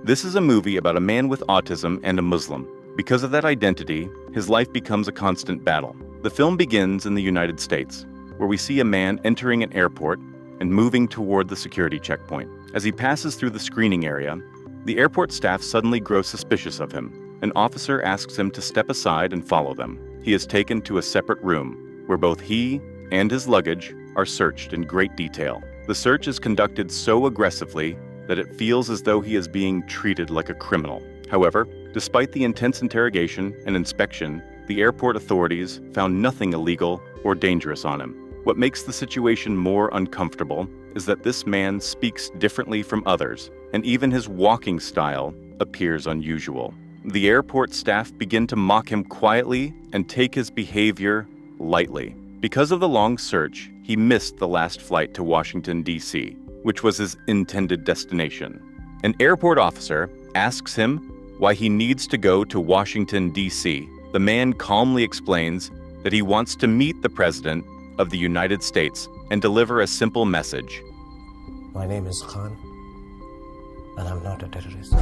This is a movie about a man with autism and a Muslim. Because of that identity, his life becomes a constant battle. The film begins in the United States, where we see a man entering an airport and moving toward the security checkpoint. As he passes through the screening area, the airport staff suddenly grow suspicious of him. An officer asks him to step aside and follow them. He is taken to a separate room, where both he and his luggage are searched in great detail. The search is conducted so aggressively that it feels as though he is being treated like a criminal. However, despite the intense interrogation and inspection, the airport authorities found nothing illegal or dangerous on him. What makes the situation more uncomfortable is that this man speaks differently from others, and even his walking style appears unusual. The airport staff begin to mock him quietly and take his behavior lightly. Because of the long search, he missed the last flight to Washington, D.C., which was his intended destination. An airport officer asks him why he needs to go to Washington, D.C. The man calmly explains that he wants to meet the President of the United States and deliver a simple message. My name is Khan, and I'm not a terrorist.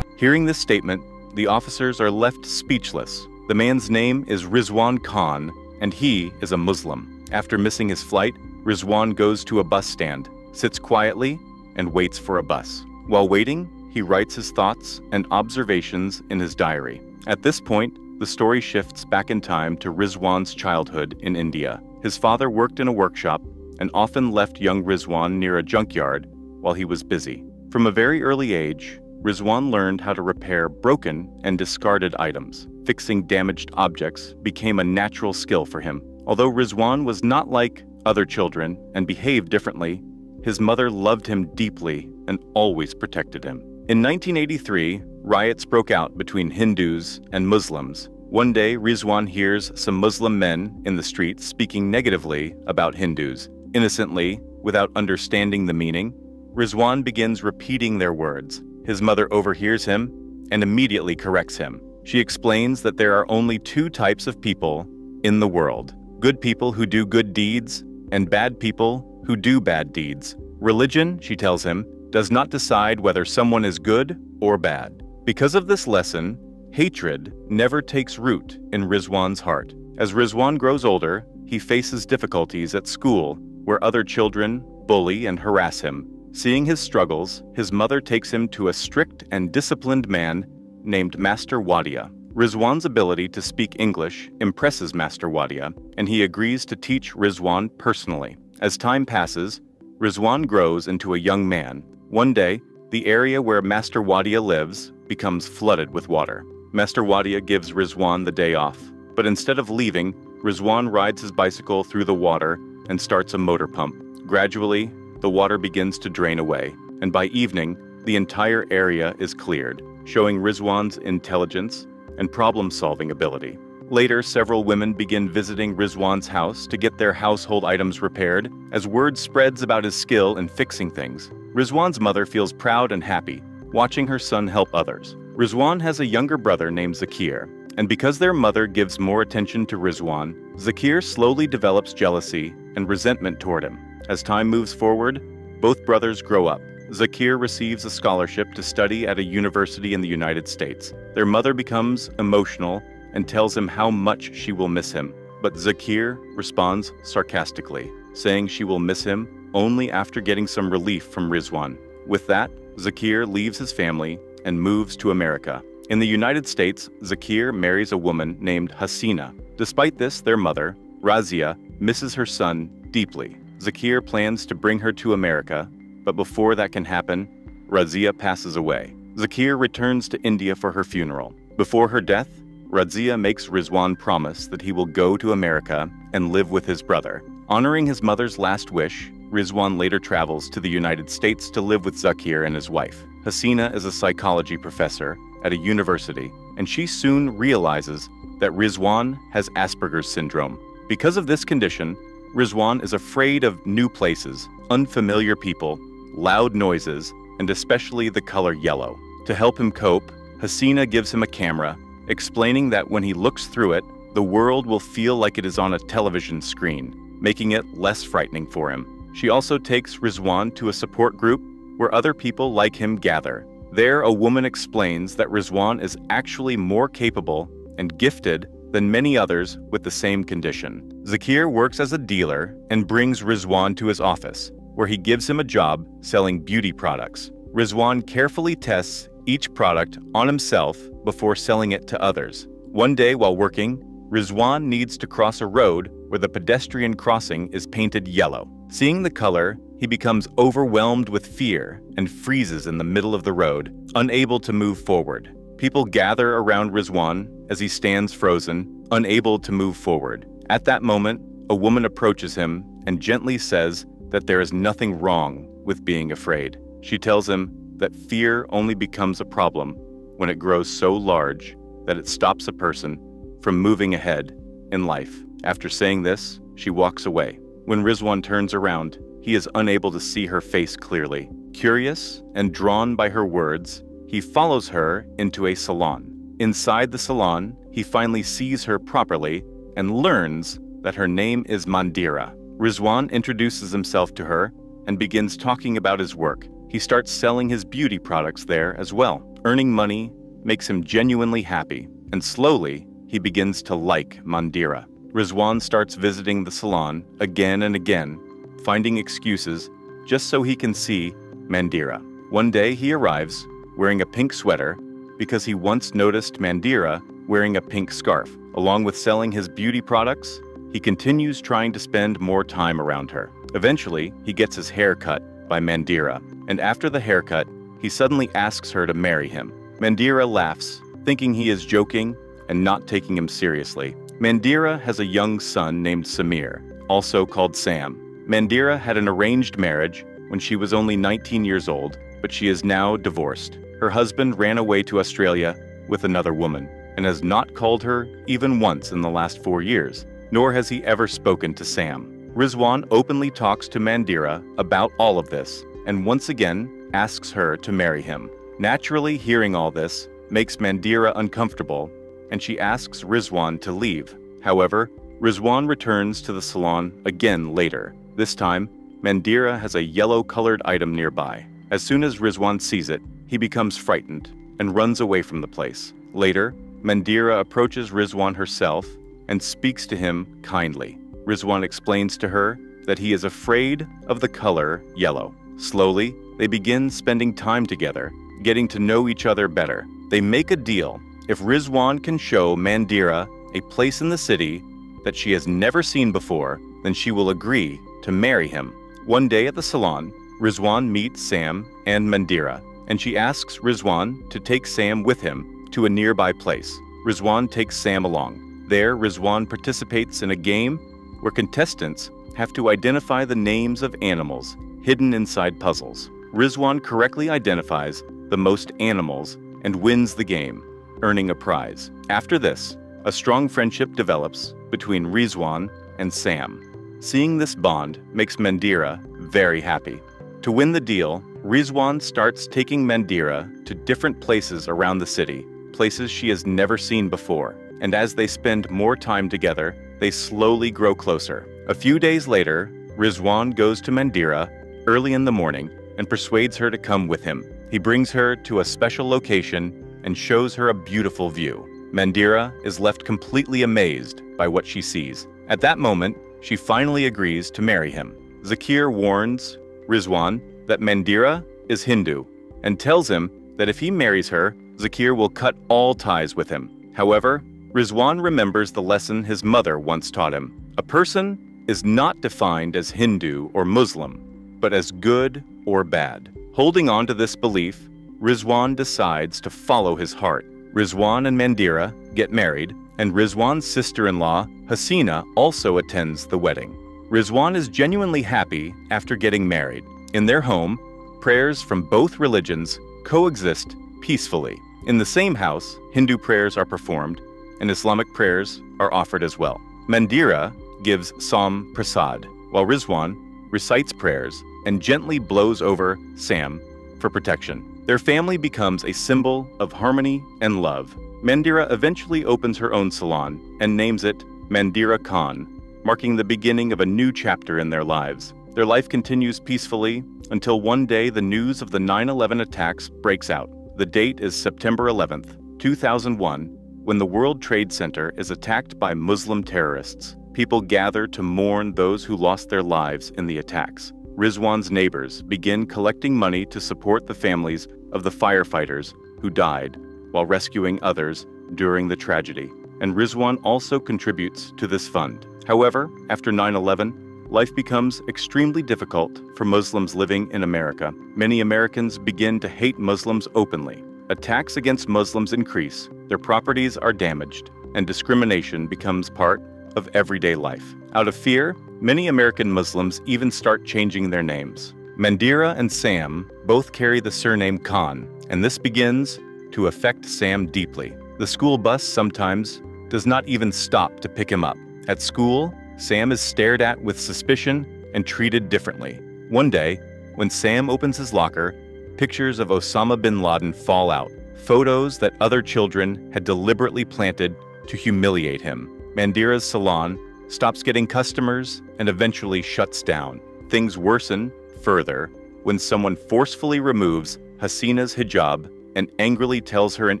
Hearing this statement, the officers are left speechless. The man's name is Rizwan Khan, and he is a Muslim. After missing his flight, Rizwan goes to a bus stand, sits quietly, and waits for a bus. While waiting, he writes his thoughts and observations in his diary. At this point, the story shifts back in time to Rizwan's childhood in India. His father worked in a workshop and often left young Rizwan near a junkyard while he was busy. From a very early age, Rizwan learned how to repair broken and discarded items. Fixing damaged objects became a natural skill for him. Although Rizwan was not like other children and behaved differently, his mother loved him deeply and always protected him. In 1983, riots broke out between Hindus and Muslims. One day, Rizwan hears some Muslim men in the street speaking negatively about Hindus. Innocently, without understanding the meaning, Rizwan begins repeating their words. His mother overhears him and immediately corrects him. She explains that there are only two types of people in the world: good people who do good deeds and bad people who do bad deeds. Religion, she tells him, does not decide whether someone is good or bad. Because of this lesson, hatred never takes root in Rizwan's heart. As Rizwan grows older, he faces difficulties at school where other children bully and harass him. Seeing his struggles, his mother takes him to a strict and disciplined man named Master Wadia. Rizwan's ability to speak English impresses Master Wadia, and he agrees to teach Rizwan personally. As time passes, Rizwan grows into a young man. One day, the area where Master Wadia lives becomes flooded with water. Master Wadia gives Rizwan the day off, but instead of leaving, Rizwan rides his bicycle through the water and starts a motor pump. Gradually, the water begins to drain away, and by evening, the entire area is cleared, showing Rizwan's intelligence and problem-solving ability. Later, several women begin visiting Rizwan's house to get their household items repaired. As word spreads about his skill in fixing things, Rizwan's mother feels proud and happy, watching her son help others. Rizwan has a younger brother named Zakir, and because their mother gives more attention to Rizwan, Zakir slowly develops jealousy and resentment toward him. As time moves forward, both brothers grow up. Zakir receives a scholarship to study at a university in the United States. Their mother becomes emotional and tells him how much she will miss him. But Zakir responds sarcastically, saying she will miss him only after getting some relief from Rizwan. With that, Zakir leaves his family and moves to America. In the United States, Zakir marries a woman named Hasina. Despite this, their mother, Razia, misses her son deeply. Zakir plans to bring her to America, but before that can happen, Razia passes away. Zakir returns to India for her funeral. Before her death, Razia makes Rizwan promise that he will go to America and live with his brother. Honoring his mother's last wish, Rizwan later travels to the United States to live with Zakir and his wife. Hasina is a psychology professor at a university, and she soon realizes that Rizwan has Asperger's syndrome. Because of this condition, Rizwan is afraid of new places, unfamiliar people, loud noises, and especially the color yellow. To help him cope, Hasina gives him a camera, explaining that when he looks through it, the world will feel like it is on a television screen, making it less frightening for him. She also takes Rizwan to a support group where other people like him gather. There, a woman explains that Rizwan is actually more capable and gifted than many others with the same condition. Zakir works as a dealer and brings Rizwan to his office, where he gives him a job selling beauty products. Rizwan carefully tests each product on himself before selling it to others. One day while working, Rizwan needs to cross a road where the pedestrian crossing is painted yellow. Seeing the color, he becomes overwhelmed with fear and freezes in the middle of the road, unable to move forward. People gather around Rizwan as he stands frozen, unable to move forward. At that moment, a woman approaches him and gently says that there is nothing wrong with being afraid. She tells him that fear only becomes a problem when it grows so large that it stops a person from moving ahead in life. After saying this, she walks away. When Rizwan turns around, he is unable to see her face clearly. Curious and drawn by her words, he follows her into a salon. Inside the salon, he finally sees her properly and learns that her name is Mandira. Rizwan introduces himself to her and begins talking about his work. He starts selling his beauty products there as well. Earning money makes him genuinely happy, and slowly, he begins to like Mandira. Rizwan starts visiting the salon again and again, finding excuses just so he can see Mandira. One day he arrives wearing a pink sweater because he once noticed Mandira wearing a pink scarf. Along with selling his beauty products, he continues trying to spend more time around her. Eventually, he gets his hair cut by Mandira, and after the haircut, he suddenly asks her to marry him. Mandira laughs, thinking he is joking and not taking him seriously. Mandira has a young son named Samir, also called Sam. Mandira had an arranged marriage when she was only 19 years old, but she is now divorced. Her husband ran away to Australia with another woman and has not called her even once in the last 4 years, nor has he ever spoken to Sam. Rizwan openly talks to Mandira about all of this and once again asks her to marry him. Naturally, hearing all this makes Mandira uncomfortable, and she asks Rizwan to leave. However, Rizwan returns to the salon again later. This time, Mandira has a yellow-colored item nearby. As soon as Rizwan sees it, he becomes frightened and runs away from the place. Later, Mandira approaches Rizwan herself and speaks to him kindly. Rizwan explains to her that he is afraid of the color yellow. Slowly, they begin spending time together, getting to know each other better. They make a deal. If Rizwan can show Mandira a place in the city that she has never seen before, then she will agree to marry him. One day at the salon, Rizwan meets Sam and Mandira, and she asks Rizwan to take Sam with him to a nearby place. Rizwan takes Sam along. There, Rizwan participates in a game where contestants have to identify the names of animals hidden inside puzzles. Rizwan correctly identifies the most animals and wins the game, earning a prize. After this, a strong friendship develops between Rizwan and Sam. Seeing this bond makes Mandira very happy. To win the deal, Rizwan starts taking Mandira to different places around the city, places she has never seen before. And as they spend more time together, they slowly grow closer. A few days later, Rizwan goes to Mandira early in the morning and persuades her to come with him. He brings her to a special location and shows her a beautiful view. Mandira is left completely amazed by what she sees. At that moment, she finally agrees to marry him. Zakir warns Rizwan that Mandira is Hindu and tells him that if he marries her, Zakir will cut all ties with him. However, Rizwan remembers the lesson his mother once taught him. A person is not defined as Hindu or Muslim, but as good or bad. Holding on to this belief, Rizwan decides to follow his heart. Rizwan and Mandira get married, and Rizwan's sister-in-law, Hasina, also attends the wedding. Rizwan is genuinely happy after getting married. In their home, prayers from both religions coexist peacefully. In the same house, Hindu prayers are performed, and Islamic prayers are offered as well. Mandira gives Sam prasad, while Rizwan recites prayers and gently blows over Sam for protection. Their family becomes a symbol of harmony and love. Mandira eventually opens her own salon and names it Mandira Khan, marking the beginning of a new chapter in their lives. Their life continues peacefully until one day the news of the 9/11 attacks breaks out. The date is September 11th, 2001, when the World Trade Center is attacked by Muslim terrorists. People gather to mourn those who lost their lives in the attacks. Rizwan's neighbors begin collecting money to support the families of the firefighters who died while rescuing others during the tragedy. And Rizwan also contributes to this fund. However, after 9/11, life becomes extremely difficult for Muslims living in America. Many Americans begin to hate Muslims openly. Attacks against Muslims increase, their properties are damaged, and discrimination becomes part of everyday life. Out of fear, many American Muslims even start changing their names. Mandira and Sam both carry the surname Khan, and this begins to affect Sam deeply. The school bus sometimes does not even stop to pick him up. At school, Sam is stared at with suspicion and treated differently. One day, when Sam opens his locker, pictures of Osama bin Laden fall out, photos that other children had deliberately planted to humiliate him. Mandira's salon stops getting customers and eventually shuts down. Things worsen further when someone forcefully removes Hasina's hijab and angrily tells her in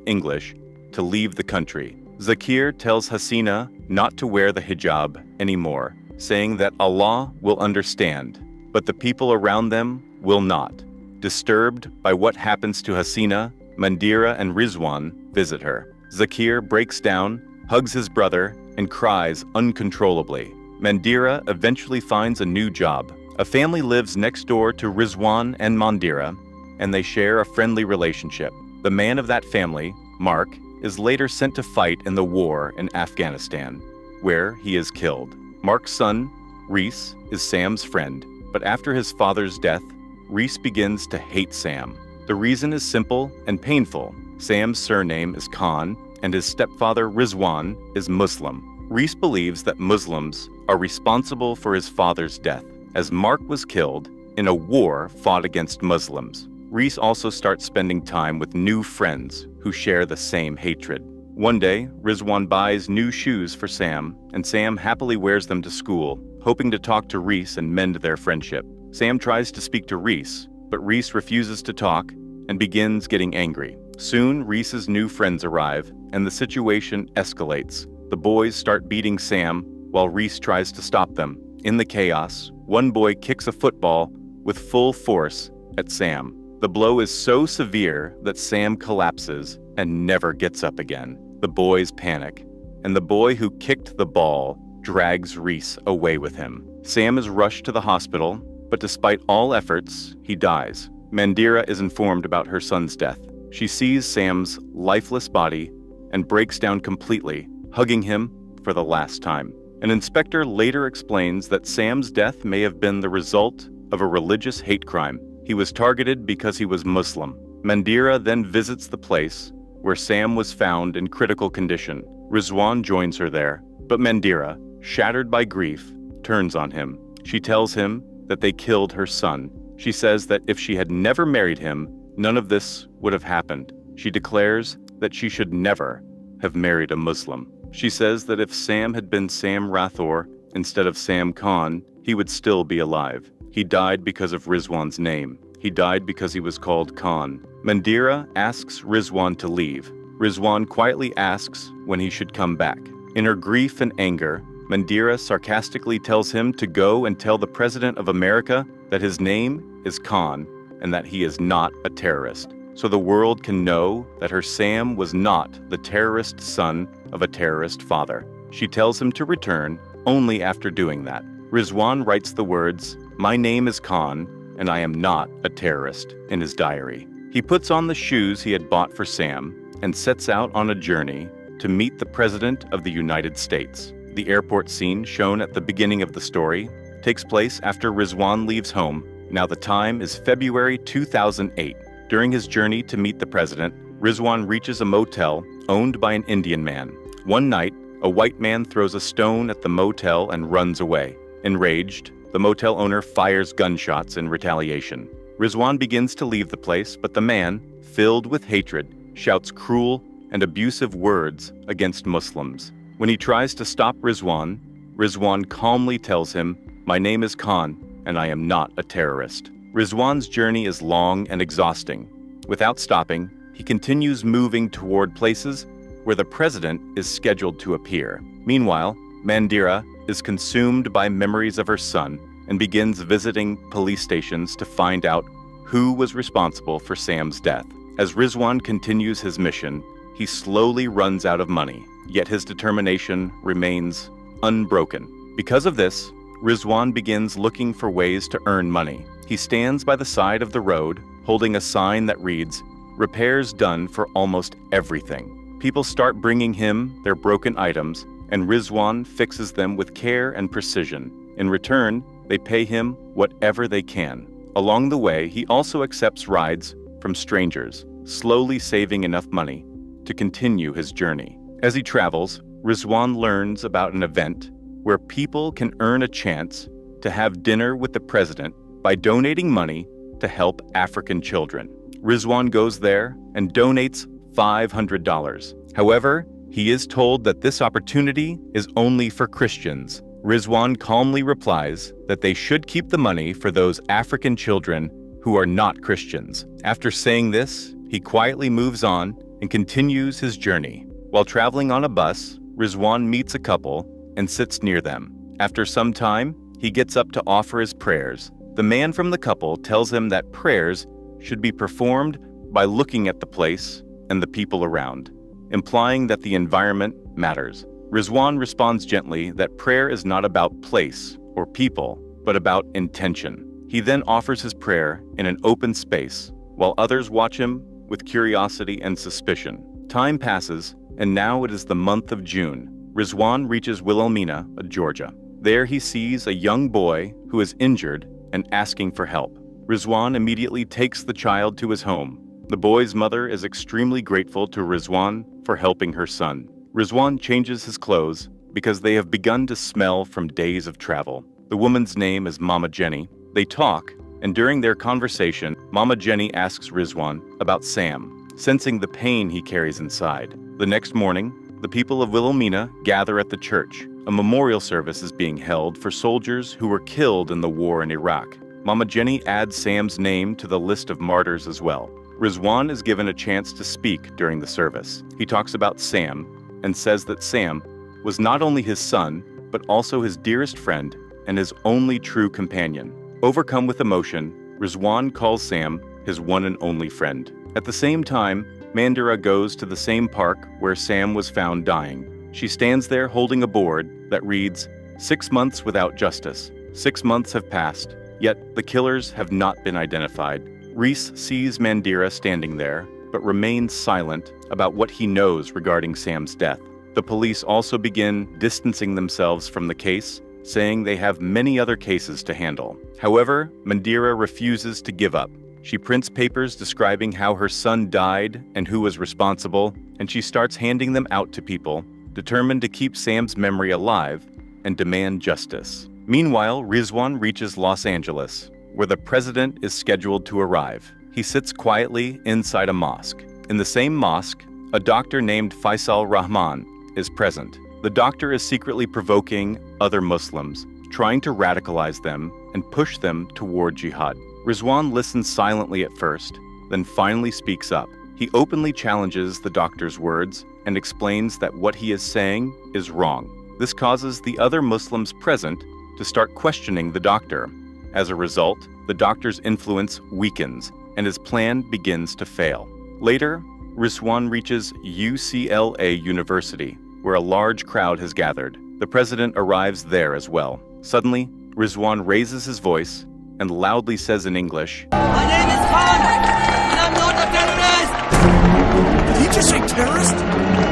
English to leave the country. Zakir tells Hasina not to wear the hijab anymore, saying that Allah will understand, but the people around them will not. Disturbed by what happens to Hasina, Mandira and Rizwan visit her. Zakir breaks down, hugs his brother, and cries uncontrollably. Mandira eventually finds a new job. A family lives next door to Rizwan and Mandira, and they share a friendly relationship. The man of that family, Mark, is later sent to fight in the war in Afghanistan, where he is killed. Mark's son, Reese, is Sam's friend, but after his father's death, Reese begins to hate Sam. The reason is simple and painful. Sam's surname is Khan, and his stepfather, Rizwan, is Muslim. Reese believes that Muslims are responsible for his father's death, as Mark was killed in a war fought against Muslims. Reese also starts spending time with new friends who share the same hatred. One day, Rizwan buys new shoes for Sam, and Sam happily wears them to school, hoping to talk to Reese and mend their friendship. Sam tries to speak to Reese, but Reese refuses to talk and begins getting angry. Soon, Reese's new friends arrive, and the situation escalates. The boys start beating Sam while Reese tries to stop them. In the chaos, one boy kicks a football with full force at Sam. The blow is so severe that Sam collapses and never gets up again. The boys panic, and the boy who kicked the ball drags Reese away with him. Sam is rushed to the hospital, but despite all efforts, he dies. Mandira is informed about her son's death. She sees Sam's lifeless body and breaks down completely, hugging him for the last time. An inspector later explains that Sam's death may have been the result of a religious hate crime. He was targeted because he was Muslim. Mandira then visits the place where Sam was found in critical condition. Rizwan joins her there, but Mandira, shattered by grief, turns on him. She tells him that they killed her son. She says that if she had never married him, none of this would have happened. She declares that she should never have married a Muslim. She says that if Sam had been Sam Rathor instead of Sam Khan, he would still be alive. He died because of Rizwan's name. He died because he was called Khan. Mandira asks Rizwan to leave. Rizwan quietly asks when he should come back. In her grief and anger, Mandira sarcastically tells him to go and tell the President of America that his name is Khan and that he is not a terrorist, so the world can know that her Sam was not the terrorist son of a terrorist father. She tells him to return only after doing that. Rizwan writes the words, "My name is Khan, and I am not a terrorist," in his diary. He puts on the shoes he had bought for Sam and sets out on a journey to meet the President of the United States. The airport scene shown at the beginning of the story takes place after Rizwan leaves home. Now the time is February 2008. During his journey to meet the president, Rizwan reaches a motel owned by an Indian man. One night, a white man throws a stone at the motel and runs away. Enraged, the motel owner fires gunshots in retaliation. Rizwan begins to leave the place, but the man, filled with hatred, shouts cruel and abusive words against Muslims. When he tries to stop Rizwan, Rizwan calmly tells him, "My name is Khan, and I am not a terrorist. Rizwan's journey is long and exhausting. Without stopping, he continues moving toward places where the president is scheduled to appear. Meanwhile, Mandira is consumed by memories of her son and begins visiting police stations to find out who was responsible for Sam's death. As Rizwan continues his mission, he slowly runs out of money, yet his determination remains unbroken. Because of this, Rizwan begins looking for ways to earn money. He stands by the side of the road, holding a sign that reads, "Repairs done for almost everything." People start bringing him their broken items, and Rizwan fixes them with care and precision. In return, they pay him whatever they can. Along the way, he also accepts rides from strangers, slowly saving enough money to continue his journey. As he travels, Rizwan learns about an event where people can earn a chance to have dinner with the president by donating money to help African children. Rizwan goes there and donates $500. However, he is told that this opportunity is only for Christians. Rizwan calmly replies that they should keep the money for those African children who are not Christians. After saying this, he quietly moves on and continues his journey. While traveling on a bus, Rizwan meets a couple and sits near them. After some time, he gets up to offer his prayers. The man from the couple tells him that prayers should be performed by looking at the place and the people around, implying that the environment matters. Rizwan responds gently that prayer is not about place or people, but about intention. He then offers his prayer in an open space, while others watch him with curiosity and suspicion. Time passes, and now it is the month of June. Rizwan reaches Wilhelmina, Georgia. There he sees a young boy who is injured and asking for help. Rizwan immediately takes the child to his home. The boy's mother is extremely grateful to Rizwan for helping her son. Rizwan changes his clothes because they have begun to smell from days of travel. The woman's name is Mama Jenny. They talk, and during their conversation, Mama Jenny asks Rizwan about Sam, sensing the pain he carries inside. The next morning, the people of Wilhelmina gather at the church. A memorial service is being held for soldiers who were killed in the war in Iraq. Mama Jenny adds Sam's name to the list of martyrs as well. Rizwan is given a chance to speak during the service. He talks about Sam and says that Sam was not only his son, but also his dearest friend and his only true companion. Overcome with emotion, Rizwan calls Sam his one and only friend. At the same time, Mandira goes to the same park where Sam was found dying. She stands there holding a board that reads, "6 months without justice. 6 months have passed, yet the killers have not been identified." Reese sees Mandira standing there, but remains silent about what he knows regarding Sam's death. The police also begin distancing themselves from the case, saying they have many other cases to handle. However, Mandira refuses to give up. She prints papers describing how her son died and who was responsible, and she starts handing them out to people, determined to keep Sam's memory alive and demand justice. Meanwhile, Rizwan reaches Los Angeles, where the president is scheduled to arrive. He sits quietly inside a mosque. In the same mosque, a doctor named Faisal Rahman is present. The doctor is secretly provoking other Muslims, trying to radicalize them and push them toward jihad. Rizwan listens silently at first, then finally speaks up. He openly challenges the doctor's words and explains that what he is saying is wrong. This causes the other Muslims present to start questioning the doctor. As a result, the doctor's influence weakens and his plan begins to fail. Later, Rizwan reaches UCLA University, where a large crowd has gathered. The president arrives there as well. Suddenly, Rizwan raises his voice and loudly says in English, "My name is Khan, and I'm not a terrorist!" Did he just say terrorist?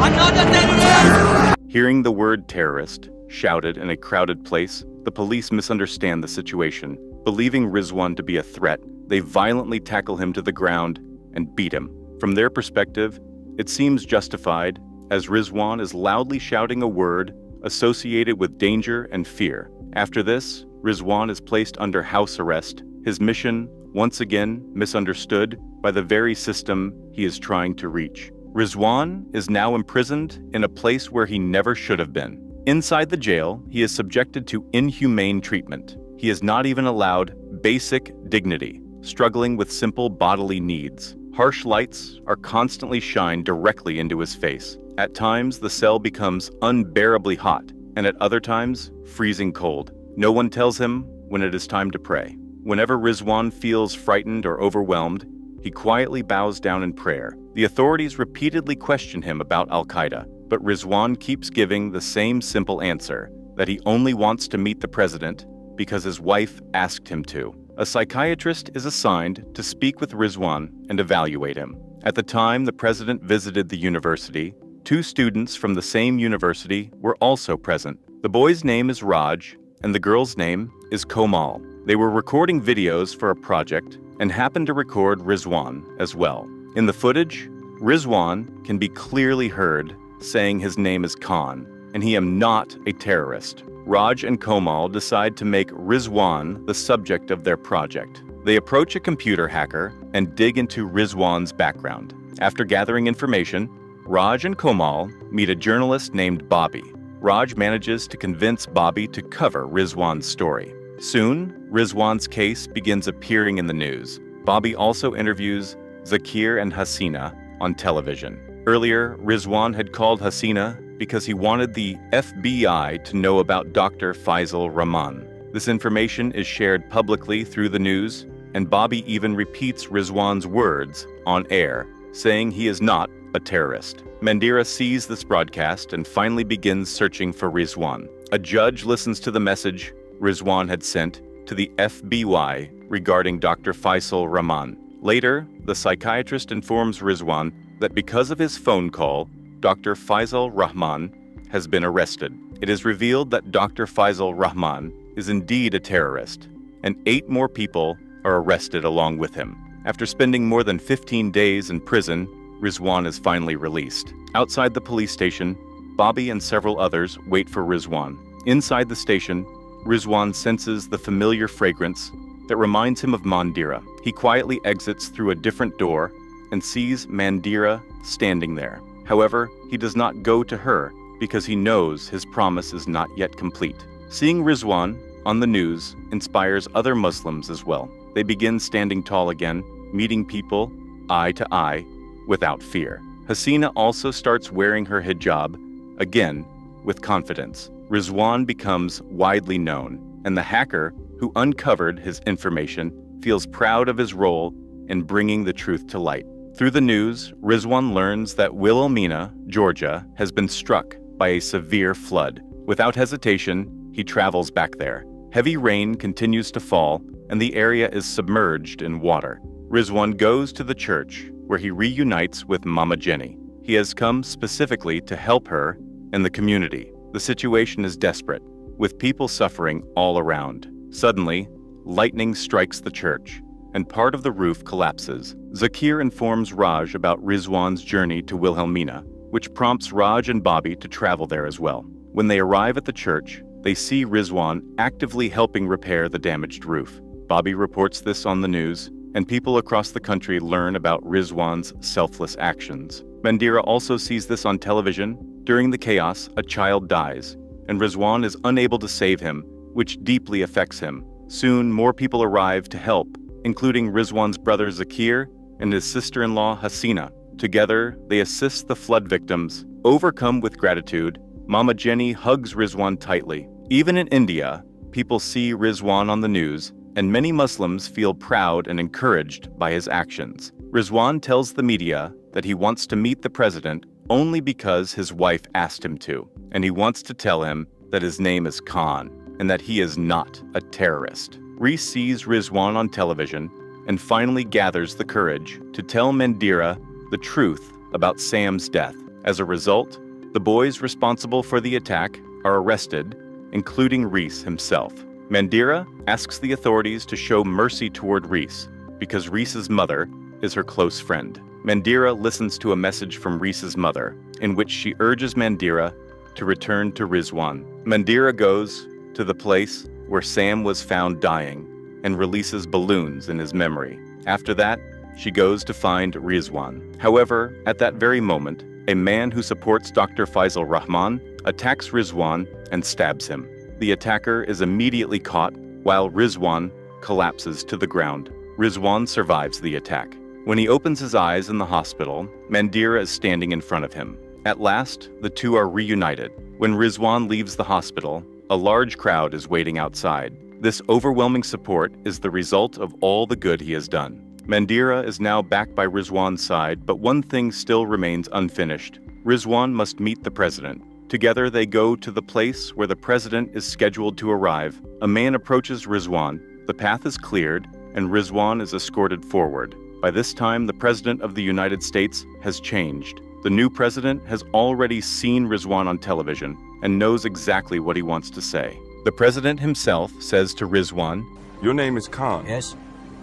I'm not a terrorist! Hearing the word terrorist shouted in a crowded place, the police misunderstand the situation. Believing Rizwan to be a threat, they violently tackle him to the ground and beat him. From their perspective, it seems justified, as Rizwan is loudly shouting a word associated with danger and fear. After this, Rizwan is placed under house arrest, his mission once again misunderstood by the very system he is trying to reach. Rizwan is now imprisoned in a place where he never should have been. Inside the jail, he is subjected to inhumane treatment. He is not even allowed basic dignity, struggling with simple bodily needs. Harsh lights are constantly shined directly into his face. At times, the cell becomes unbearably hot, and at other times, freezing cold. No one tells him when it is time to pray. Whenever Rizwan feels frightened or overwhelmed, he quietly bows down in prayer. The authorities repeatedly question him about Al-Qaeda, but Rizwan keeps giving the same simple answer, that he only wants to meet the president because his wife asked him to. A psychiatrist is assigned to speak with Rizwan and evaluate him. At the time the president visited the university, 2 students from the same university were also present. The boy's name is Raj, and the girl's name is Komal. They were recording videos for a project and happened to record Rizwan as well. In the footage, Rizwan can be clearly heard saying his name is Khan, and he am not a terrorist. Raj and Komal decide to make Rizwan the subject of their project. They approach a computer hacker and dig into Rizwan's background. After gathering information, Raj and Komal meet a journalist named Bobby. Raj manages to convince Bobby to cover Rizwan's story. Soon, Rizwan's case begins appearing in the news. Bobby also interviews Zakir and Hasina on television. Earlier, Rizwan had called Hasina because he wanted the FBI to know about Dr. Faisal Rahman. This information is shared publicly through the news, and Bobby even repeats Rizwan's words on air, saying he is not a terrorist. Mandira sees this broadcast and finally begins searching for Rizwan. A judge listens to the message Rizwan had sent to the FBI regarding Dr. Faisal Rahman. Later, the psychiatrist informs Rizwan that because of his phone call, Dr. Faisal Rahman has been arrested. It is revealed that Dr. Faisal Rahman is indeed a terrorist, and 8 more people are arrested along with him. After spending more than 15 days in prison, Rizwan is finally released. Outside the police station, Bobby and several others wait for Rizwan. Inside the station, Rizwan senses the familiar fragrance that reminds him of Mandira. He quietly exits through a different door and sees Mandira standing there. However, he does not go to her because he knows his promise is not yet complete. Seeing Rizwan on the news inspires other Muslims as well. They begin standing tall again, meeting people eye to eye without fear. Hasina also starts wearing her hijab, again with confidence. Rizwan becomes widely known, and the hacker who uncovered his information feels proud of his role in bringing the truth to light. Through the news, Rizwan learns that Wilhelmina, Georgia, has been struck by a severe flood. Without hesitation, he travels back there. Heavy rain continues to fall, and the area is submerged in water. Rizwan goes to the church, where he reunites with Mama Jenny. He has come specifically to help her and the community. The situation is desperate, with people suffering all around. Suddenly, lightning strikes the church, and part of the roof collapses. Zakir informs Raj about Rizwan's journey to Wilhelmina, which prompts Raj and Bobby to travel there as well. When they arrive at the church, they see Rizwan actively helping repair the damaged roof. Bobby reports this on the news, and people across the country learn about Rizwan's selfless actions. Mandira also sees this on television. During the chaos, a child dies, and Rizwan is unable to save him, which deeply affects him. Soon, more people arrive to help, including Rizwan's brother Zakir and his sister-in-law Hasina. Together, they assist the flood victims. Overcome with gratitude, Mama Jenny hugs Rizwan tightly. Even in India, people see Rizwan on the news, and many Muslims feel proud and encouraged by his actions. Rizwan tells the media that he wants to meet the president only because his wife asked him to, and he wants to tell him that his name is Khan and that he is not a terrorist. Reese sees Rizwan on television and finally gathers the courage to tell Mandira the truth about Sam's death. As a result, the boys responsible for the attack are arrested, including Reese himself. Mandira asks the authorities to show mercy toward Reese because Reese's mother is her close friend. Mandira listens to a message from Reese's mother in which she urges Mandira to return to Rizwan. Mandira goes to the place where Sam was found dying and releases balloons in his memory. After that, she goes to find Rizwan. However, at that very moment, a man who supports Dr. Faisal Rahman attacks Rizwan and stabs him. The attacker is immediately caught while Rizwan collapses to the ground. Rizwan survives the attack. When he opens his eyes in the hospital, Mandira is standing in front of him. At last, the two are reunited. When Rizwan leaves the hospital, a large crowd is waiting outside. This overwhelming support is the result of all the good he has done. Mandira is now back by Rizwan's side, but one thing still remains unfinished. Rizwan must meet the president. Together they go to the place where the president is scheduled to arrive. A man approaches Rizwan, the path is cleared, and Rizwan is escorted forward. By this time, the president of the United States has changed. The new president has already seen Rizwan on television and knows exactly what he wants to say. The president himself says to Rizwan, "Your name is Khan, Yes?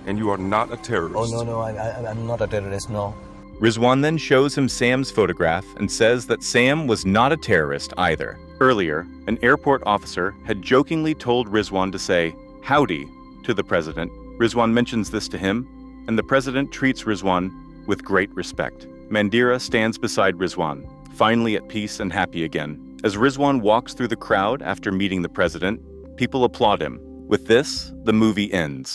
and you are not a terrorist." Oh, no, I'm not a terrorist, no. Rizwan then shows him Sam's photograph and says that Sam was not a terrorist either. Earlier, an airport officer had jokingly told Rizwan to say, "Howdy," to the president. Rizwan mentions this to him, and the president treats Rizwan with great respect. Mandira stands beside Rizwan, finally at peace and happy again. As Rizwan walks through the crowd after meeting the president, people applaud him. With this, the movie ends.